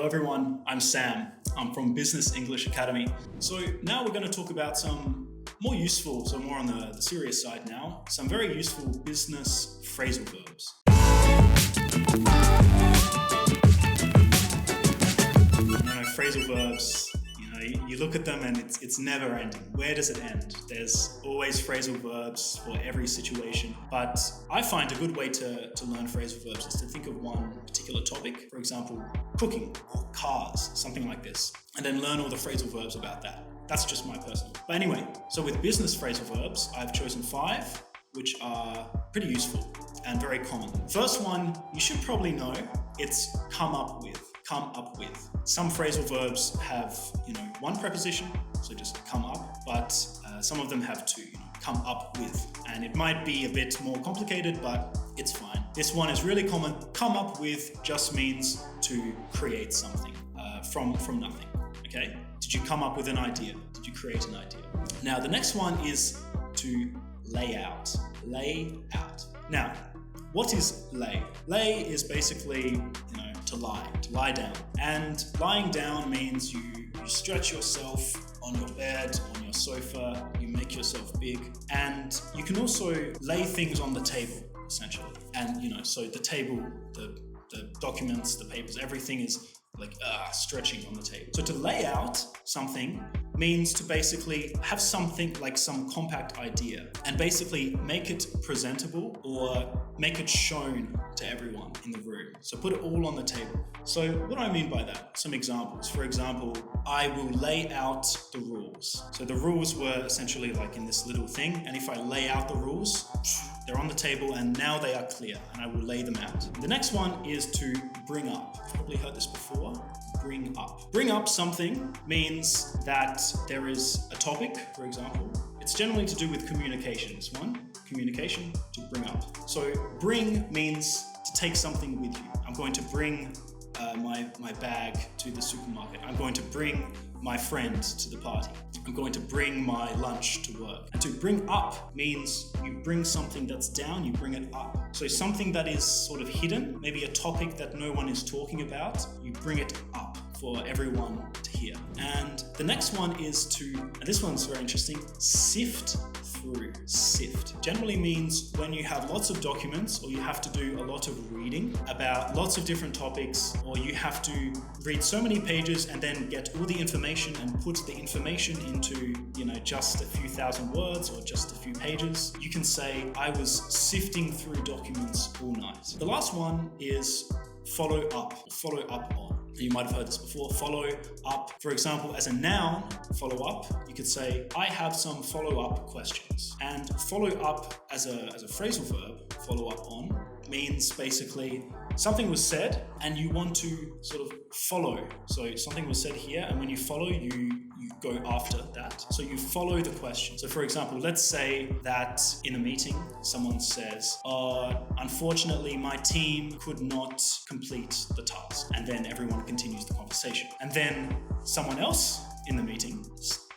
everyone, I'm Sam. I'm from Business English Academy. So now we're going to talk about some more useful, so more on the serious side now, some very useful business phrasal verbs. Phrasal verbs, you look at them and it's never ending. Where does it end? There's always phrasal verbs for every situation. But I find a good way to learn phrasal verbs is to think of one particular topic, for example, cooking or cars, something like this, and then learn all the phrasal verbs about that. That's just my personal. But anyway, so with business phrasal verbs, I've chosen 5, which are pretty useful and very common. First one, you should probably know, it's come up with. Come up with. Some phrasal verbs have, one preposition, so just come up, but some of them have 2, come up with. And it might be a bit more complicated, but it's fine. This one is really common. Come up with just means to create something from nothing, okay? Did you come up with an idea? Did you create an idea? Now, the next one is to lay out. Lay out. Now, what is lay? Lay is basically, to lie down. And lying down means you stretch yourself on your bed, on your sofa, you make yourself big. And you can also lay things on the table, essentially. And, so the table, the documents, the papers, everything is like stretching on the table. So to lay out something means to basically have something like some compact idea and basically make it presentable or make it shown to everyone in the room. So put it all on the table. So what do I mean by that? Some examples. For example, I will lay out the rules. So the rules were essentially like in this little thing, and if I lay out the rules, they're on the table and now they are clear and I will lay them out. The next one is to bring up. You've probably heard this before. Bring up. Bring up something means that there is a topic, for example. It's generally to do with communication. This one, communication, to bring up. So bring means to take something with you. I'm going to bring my bag to the supermarket. I'm going to bring my friend to the party. I'm going to bring my lunch to work. And to bring up means you bring something that's down, you bring it up. So something that is sort of hidden, maybe a topic that no one is talking about, you bring it up for everyone to hear. And the next one is and this one's very interesting, sift through. Sift generally means when you have lots of documents or you have to do a lot of reading about lots of different topics, or you have to read so many pages and then get all the information and put the information into, just a few thousand words or just a few pages. You can say, I was sifting through documents all night. The last one is follow up on. You might have heard this before, follow up. For example, as a noun, follow up, you could say, I have some follow-up questions. And follow up as a phrasal verb, follow up on, means basically something was said and you want to sort of follow. So something was said here, and when you follow, you go after that. So you follow the question. So for example, let's say that in a meeting, someone says, unfortunately, my team could not complete the task. And then everyone continues the conversation. And then someone else in the meeting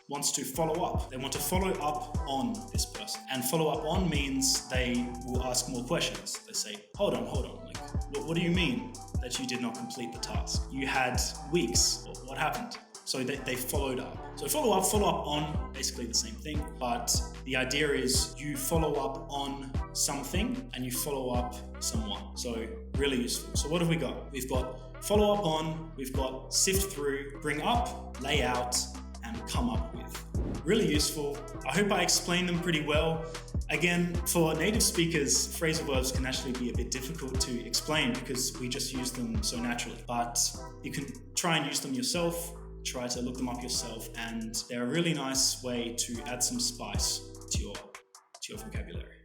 wants to follow up. They want to follow up on this person. And follow up on means they will ask more questions. They say, hold on. Like, what do you mean that you did not complete the task? You had weeks. What happened? So they followed up. So follow up on, basically the same thing, but the idea is you follow up on something and you follow up someone. So really useful. So what have we got? We've got follow up on, we've got sift through, bring up, lay out, and come up with. Really useful. I hope I explained them pretty well. Again, for native speakers, phrasal verbs can actually be a bit difficult to explain because we just use them so naturally. But you can try and use them yourself. Try to look them up yourself, and they're a really nice way to add some spice to your vocabulary.